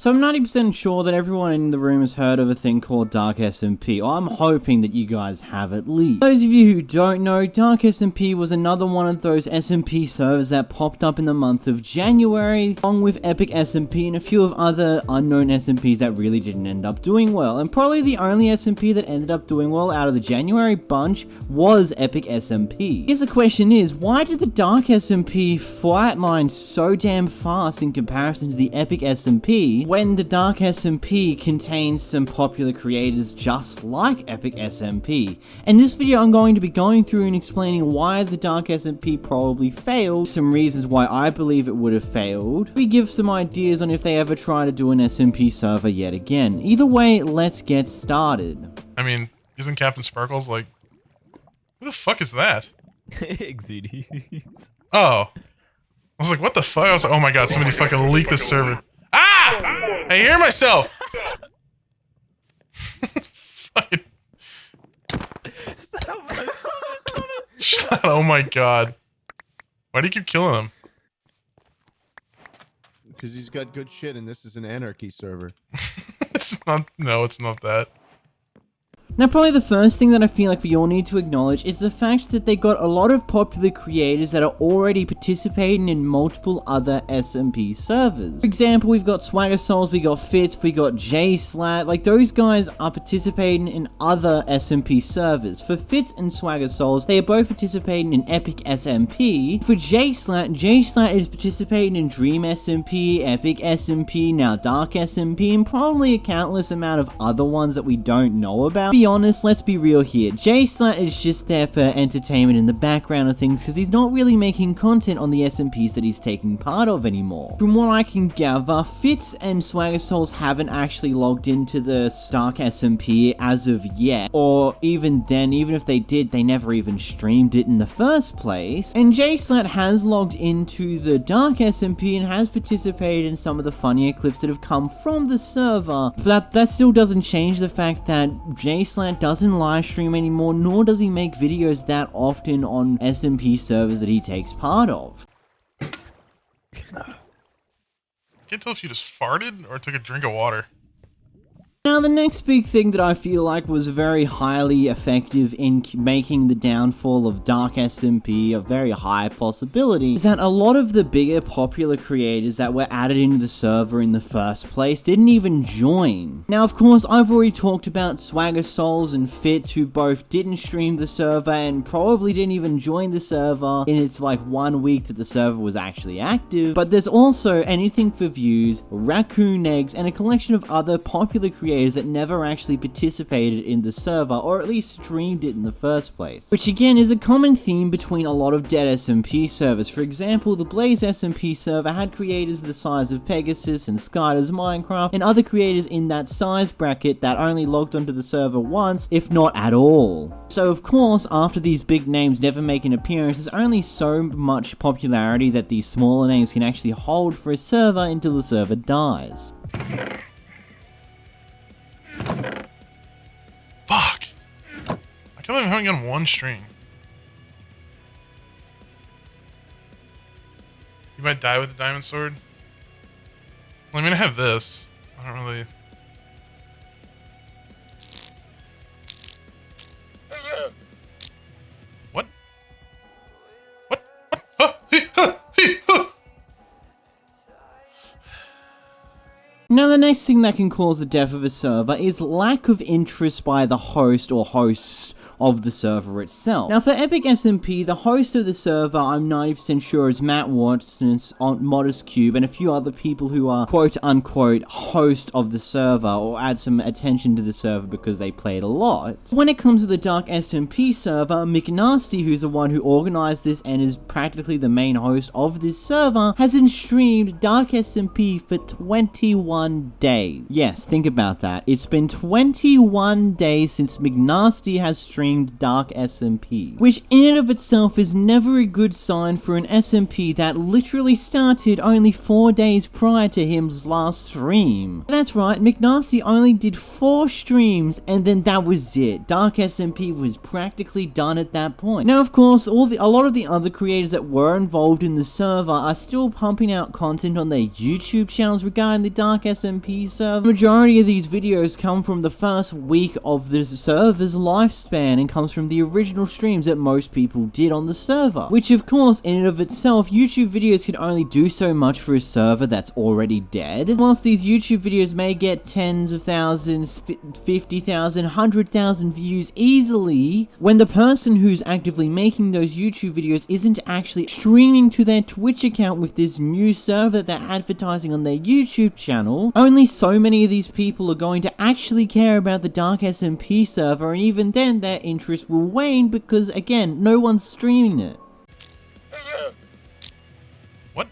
So I'm 90% sure that everyone in the room has heard of a thing called Dark SMP, or I'm hoping that you guys have at least. Those of you who don't know, Dark SMP was another one of those SMP servers that popped up in the month of January, along with Epic SMP and a few of other unknown SMPs that really didn't end up doing well. And probably the only SMP that ended up doing well out of the January bunch was Epic SMP. I guess the question is, why did the Dark SMP flatline so damn fast in comparison to the Epic SMP, when the Dark SMP contains some popular creators just like Epic SMP? In this video I'm going to be going through and explaining why the Dark SMP probably failed, some reasons why I believe it would have failed. We give some ideas on if they ever try to do an SMP server yet again. Either way, let's get started. I mean, isn't Captain Sparkles like... Who the fuck is that? Exudies. Oh. I was like, what the fuck? I was like, oh my god, somebody fucking leaked this server. Ah! I hear myself! Fucking... Stop it. Shut, oh my god. Why do you keep killing him? Because he's got good shit and this is an anarchy server. It's not... No, it's not that. Now, probably the first thing that I feel like we all need to acknowledge is the fact that they got a lot of popular creators that are already participating in multiple other SMP servers. For example, we've got Swagger Souls, we got Fitz, we got JSlat, like those guys are participating in other SMP servers. For Fitz and Swagger Souls, they are both participating in Epic SMP. For JSlat is participating in Dream SMP, Epic SMP, now Dark SMP, and probably a countless amount of other ones that we don't know about. To be honest, let's be real here. JSlat is just there for entertainment in the background of things because he's not really making content on the SMPs that he's taking part of anymore. From what I can gather, Fitz and Swagger Souls haven't actually logged into the Dark SMP as of yet, or even then, even if they did, they never even streamed it in the first place. And JSlat has logged into the Dark SMP and has participated in some of the funnier clips that have come from the server, but that still doesn't change the fact that JSlat doesn't live stream anymore, nor does he make videos that often on SMP servers that he takes part of. Can't tell if you just farted or took a drink of water. Now, the next big thing that I feel like was very highly effective in making the downfall of Dark SMP a very high possibility is that a lot of the bigger popular creators that were added into the server in the first place didn't even join. Now, of course, I've already talked about Swagger Souls and Fitz, who both didn't stream the server and probably didn't even join the server in its like 1 week that the server was actually active. But there's also Anything for Views, Raccoon Eggs, and a collection of other popular creators that never actually participated in the server, or at least streamed it in the first place. Which again is a common theme between a lot of dead SMP servers. For example, the Blaze SMP server had creators the size of Pegasus and Skyder's Minecraft, and other creators in that size bracket that only logged onto the server once, if not at all. So of course, after these big names never make an appearance, there's only so much popularity that these smaller names can actually hold for a server until the server dies. Fuck! I can't believe I haven't gotten one string. You might die with the diamond sword? Well, I mean, I have this. I don't really... What? What? Now, the next thing that can cause the death of a server is lack of interest by the host or hosts of the server itself. Now, for Epic SMP, the host of the server, I'm 90% sure, is Matt Watson, Modest Cube, and a few other people who are quote-unquote host of the server, or add some attention to the server because they played a lot. When it comes to the Dark SMP server, McNasty, who's the one who organized this and is practically the main host of this server, hasn't streamed Dark SMP for 21 days. Yes, think about that. It's been 21 days since McNasty has streamed streamed Dark SMP, which in and of itself is never a good sign for an SMP that literally started only 4 days prior to his last stream. That's right, McNasty only did 4 streams and then that was it. Dark SMP was practically done at that point. Now of course, a lot of the other creators that were involved in the server are still pumping out content on their YouTube channels regarding the Dark SMP server. The majority of these videos come from the first week of the server's lifespan and comes from the original streams that most people did on the server, which of course in and of itself YouTube videos can only do so much for a server that's already dead. Whilst these YouTube videos may get tens of thousands, 50,000, 100,000 views easily, when the person who's actively making those YouTube videos isn't actually streaming to their Twitch account with this new server that they're advertising on their YouTube channel, only so many of these people are going to actually care about the Dark SMP server, and even then their interest will wane because again, no one's streaming it. What?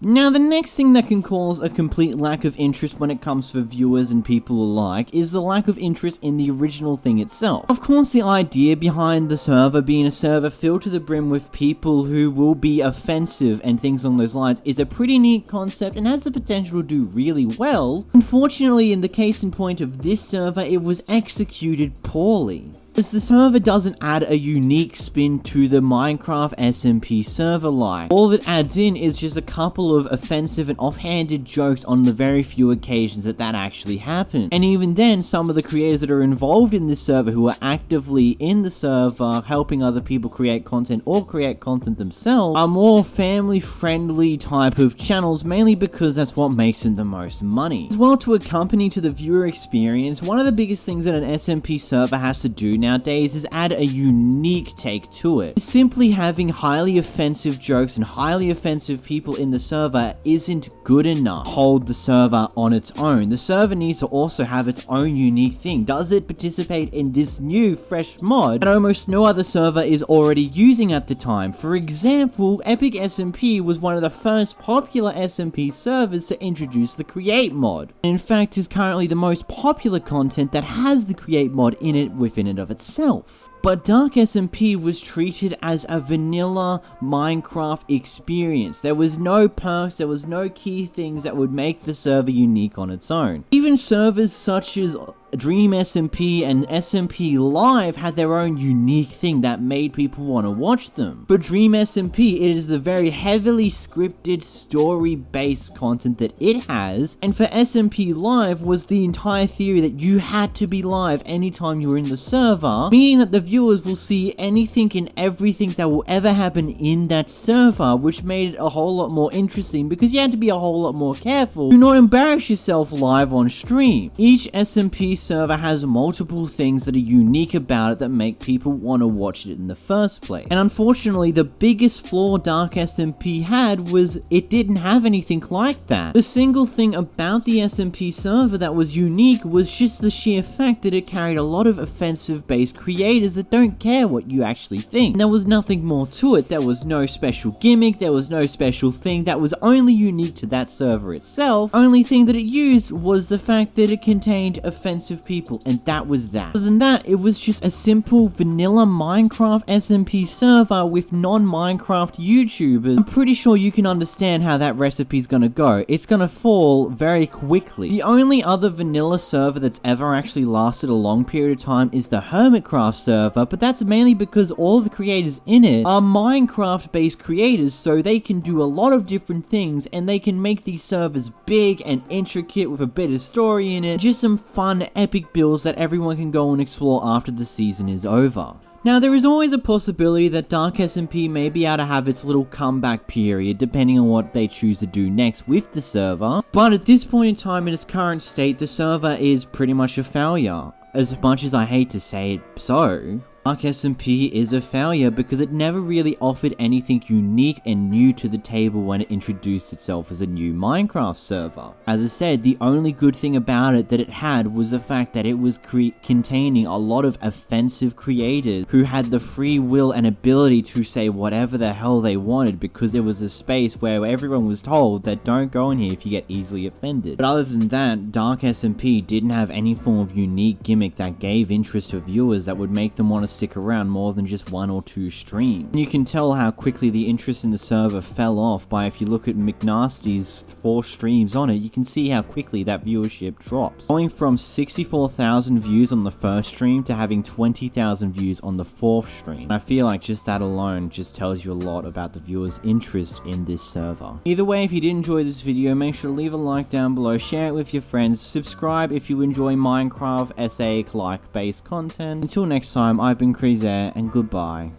Now, the next thing that can cause a complete lack of interest when it comes for viewers and people alike is the lack of interest in the original thing itself. Of course, the idea behind the server being a server filled to the brim with people who will be offensive and things along those lines is a pretty neat concept and has the potential to do really well. Unfortunately, in the case in point of this server, it was executed poorly, as the server doesn't add a unique spin to the Minecraft SMP server like. All it adds in is just a couple of offensive and offhanded jokes on the very few occasions that actually happen. And even then, some of the creators that are involved in this server who are actively in the server helping other people create content or create content themselves are more family friendly type of channels, mainly because that's what makes them the most money. As well, to accompany to the viewer experience, one of the biggest things that an SMP server has to do nowadays is add a unique take to it. Simply having highly offensive jokes and highly offensive people in the server isn't good enough to hold the server on its own. The server needs to also have its own unique thing. Does it participate in this new fresh mod that almost no other server is already using at the time? For example, Epic SMP was one of the first popular SMP servers to introduce the Create mod. In fact, is currently the most popular content that has the Create mod in it within it of itself. But Dark SMP was treated as a vanilla Minecraft experience. There was no perks, there was no key things that would make the server unique on its own. Even servers such as Dream SMP and SMP Live had their own unique thing that made people want to watch them. For Dream SMP, it is the very heavily scripted, story-based content that it has, and for SMP Live was the entire theory that you had to be live anytime you were in the server, meaning that the viewers will see anything and everything that will ever happen in that server, which made it a whole lot more interesting because you had to be a whole lot more careful to not embarrass yourself live on stream. Each SMP server has multiple things that are unique about it that make people want to watch it in the first place. And unfortunately, the biggest flaw Dark SMP had was it didn't have anything like that. The single thing about the SMP server that was unique was just the sheer fact that it carried a lot of offensive based creators that don't care what you actually think. And there was nothing more to it. There was no special gimmick, there was no special thing that was only unique to that server itself. Only thing that it used was the fact that it contained offensive people, and that was that. Other than that, it was just a simple vanilla Minecraft SMP server with non-Minecraft YouTubers. I'm pretty sure you can understand how that recipe's gonna go. It's gonna fall very quickly. The only other vanilla server that's ever actually lasted a long period of time is the Hermitcraft server, but that's mainly because all the creators in it are Minecraft based creators, so they can do a lot of different things and they can make these servers big and intricate with a bit of story in it, just some fun epic builds that everyone can go and explore after the season is over. Now, there is always a possibility that Dark SMP may be able to have its little comeback period depending on what they choose to do next with the server, but at this point in time in its current state, the server is pretty much a failure, as much as I hate to say it so. Dark SMP is a failure because it never really offered anything unique and new to the table when it introduced itself as a new Minecraft server. As I said, the only good thing about it that it had was the fact that it was containing a lot of offensive creators who had the free will and ability to say whatever the hell they wanted, because it was a space where everyone was told that don't go in here if you get easily offended. But other than that, Dark SMP didn't have any form of unique gimmick that gave interest to viewers that would make them want to stick around more than just 1 or 2 streams. And you can tell how quickly the interest in the server fell off by, if you look at McNasty's 4 streams on it, you can see how quickly that viewership drops. Going from 64,000 views on the first stream to having 20,000 views on the 4th stream. And I feel like just that alone just tells you a lot about the viewers' interest in this server. Either way, if you did enjoy this video, make sure to leave a like down below, share it with your friends, subscribe if you enjoy Minecraft SA like based content. Until next time, I've been Creezair, and goodbye.